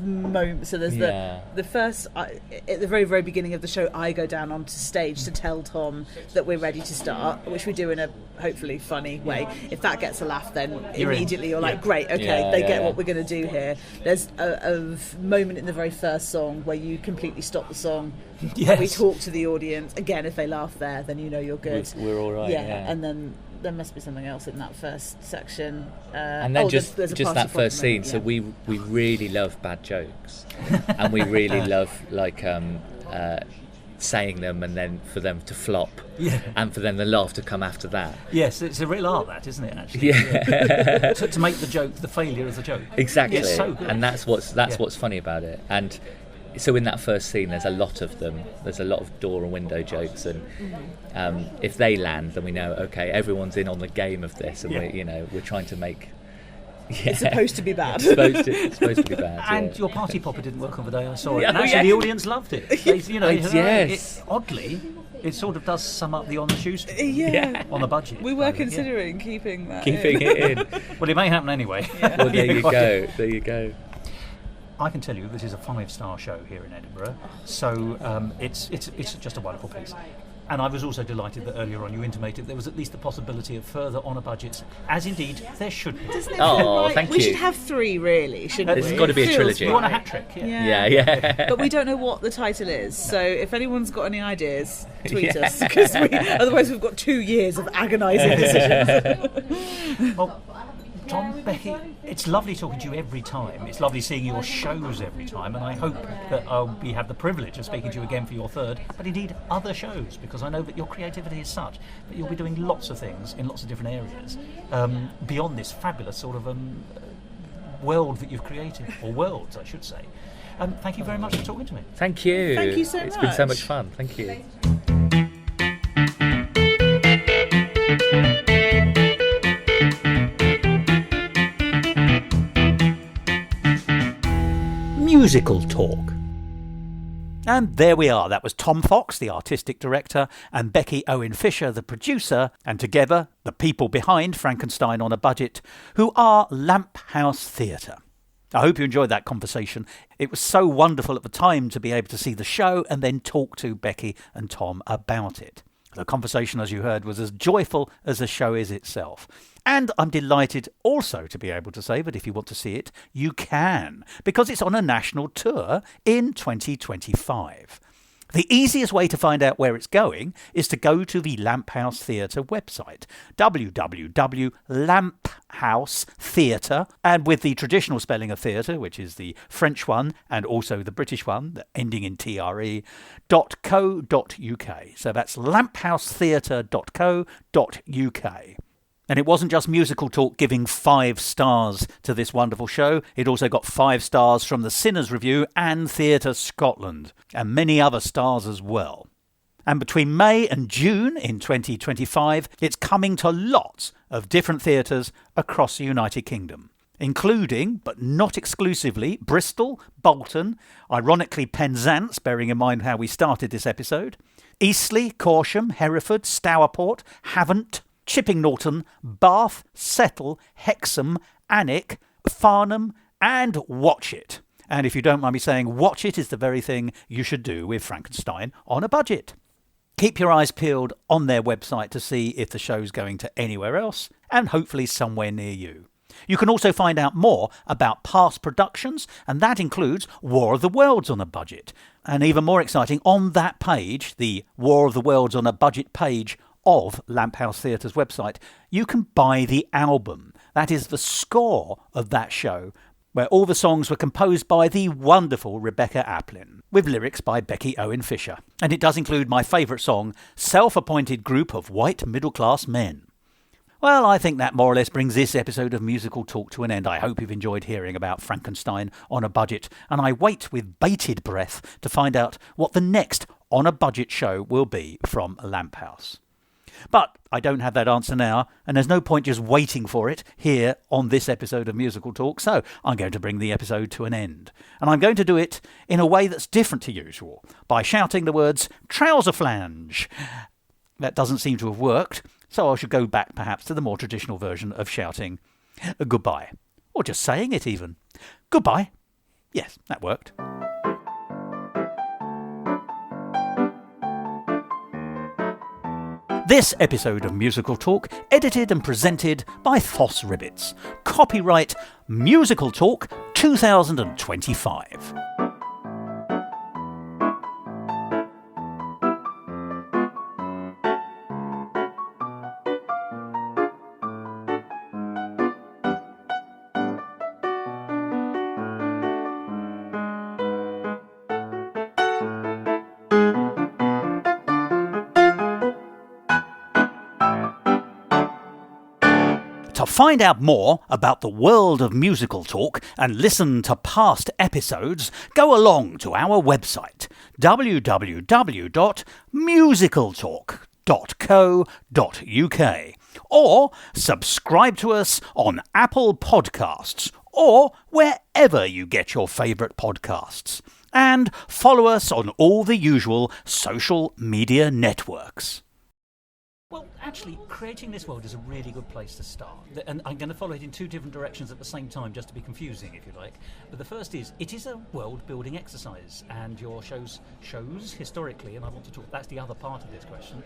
moment. So there's the first at the very, very beginning of the show, I go down onto stage to tell Tom that we're ready to start, which we do in a hopefully funny way. If that gets a laugh, then immediately you're like, great, okay, they get what we're going to do here. There's a moment in the very first song where you completely stop the song. We talk to the audience again. If they laugh there, then you know you're good. We're all right. And then there must be something else in that first section. And then just that first scene. So we really love bad jokes, and we really love saying them, and then for them to flop, and for then the laugh to come after that. Yes, it's a real art, that, isn't it? Actually, to make the joke the failure of the joke. Exactly, it's so good. And that's what's funny about it. And so in that first scene, there's a lot of them. There's a lot of door and window jokes, and if they land, then we know, okay, everyone's in on the game of this, and we're trying to make It's supposed to be bad. It's supposed to be bad. And yeah. your party popper didn't work on the day I saw it. Yeah, And oh, actually, yeah. the audience loved it. They, Yes. Oddly, it sort of does sum up the on the shoestring Yeah. on the budget. We were Yeah. considering keeping that Keeping in. it in. Well, it may happen anyway. Well, there you go. There you go. I can tell you this is a 5-star show here in Edinburgh, so it's just a wonderful piece. And I was also delighted that earlier on you intimated there was at least the possibility of further honour budgets, as indeed there should be. Doesn't it Oh, feel right? thank We you. should have 3, really, shouldn't It's we? got to be a Feels trilogy. You want a right. hat trick? Yeah. But we don't know what the title is, so if anyone's got any ideas, tweet Yeah. us, because otherwise we've got 2 years of agonising decisions. Well, Tom, Becky, it's lovely talking to you every time. It's lovely seeing your shows every time, and I hope that we have the privilege of speaking to you again for your third, but indeed other shows, because I know that your creativity is such that you'll be doing lots of things in lots of different areas beyond this fabulous sort of world that you've created, or worlds, I should say. Thank you very much for talking to me. Thank you. Thank you so It's been so much. much fun. Thank you. Musical talk. And there we are. That was Tom Fox, the artistic director, and Becky Owen-Fisher, the producer, and together, the people behind Frankenstein on a Budget, who are Lamphouse Theatre. I hope you enjoyed that conversation. It was so wonderful at the time to be able to see the show and then talk to Becky and Tom about it. The conversation, as you heard, was as joyful as the show is itself. And I'm delighted also to be able to say that if you want to see it, you can, because it's on a national tour in 2025. The easiest way to find out where it's going is to go to the Lamphouse Theatre website, www.lamphouse.theatre, and with the traditional spelling of theatre, which is the French one and also the British one, ending in TRE, .co.uk. So that's lamphouse.theatre.co.uk. And it wasn't just Musical Talk giving 5 stars to this wonderful show. It also got 5 stars from the Sinners Review and Theatre Scotland, and many other stars as well. And between May and June in 2025, it's coming to lots of different theatres across the United Kingdom, including, but not exclusively, Bristol, Bolton, ironically Penzance, bearing in mind how we started this episode, Eastleigh, Corsham, Hereford, Stourport, Havant, Chipping Norton, Bath, Settle, Hexham, Alnwick, Farnham, and Watchet. And if you don't mind me saying, Watchet is the very thing you should do with Frankenstein on a Budget. Keep your eyes peeled on their website to see if the show's going to anywhere else, and hopefully somewhere near you. You can also find out more about past productions, and that includes War of the Worlds on a Budget. And even more exciting, on that page, the War of the Worlds on a Budget page of Lamphouse Theatre's website, you can buy the album. That is the score of that show, where all the songs were composed by the wonderful Rebecca Applin, with lyrics by Becky Owen-Fisher. And it does include my favourite song, Self-Appointed Group of White Middle-Class Men. Well, I think that more or less brings this episode of Musical Talk to an end. I hope you've enjoyed hearing about Frankenstein on a Budget, and I wait with bated breath to find out what the next on a Budget show will be from Lamphouse. But I don't have that answer now, and there's no point just waiting for it here on this episode of Musical Talk, so I'm going to bring the episode to an end. And I'm going to do it in a way that's different to usual, by shouting the words, trouser flange. That doesn't seem to have worked, so I should go back perhaps to the more traditional version of shouting goodbye, or just saying it even. Goodbye. Yes, that worked. This episode of Musical Talk, edited and presented by Thos Ribbits. Copyright Musical Talk 2025. To find out more about the world of Musical Talk and listen to past episodes, go along to our website, www.musicaltalk.co.uk. Or subscribe to us on Apple Podcasts or wherever you get your favourite podcasts. And follow us on all the usual social media networks. Well, actually, creating this world is a really good place to start. And I'm going to follow it in two different directions at the same time, just to be confusing, if you like. But the first is, it is a world-building exercise, and your shows historically, and I want to talk, that's the other part of this question,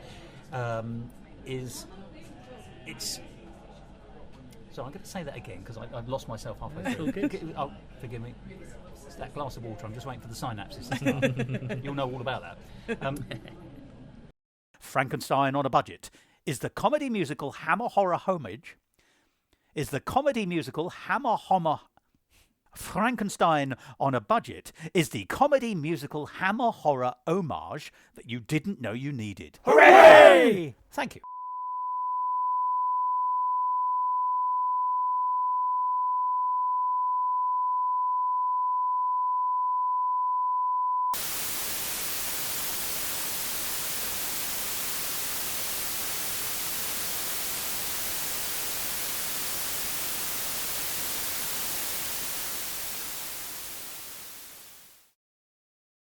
So I'm going to say that again, because I've lost myself halfway through. Oh, forgive me. It's that glass of water, I'm just waiting for the synapses to start. You'll know all about that. Frankenstein on a Budget is the comedy musical Hammer Horror homage. Frankenstein on a Budget is the comedy musical Hammer Horror homage that you didn't know you needed. Hooray! Thank you.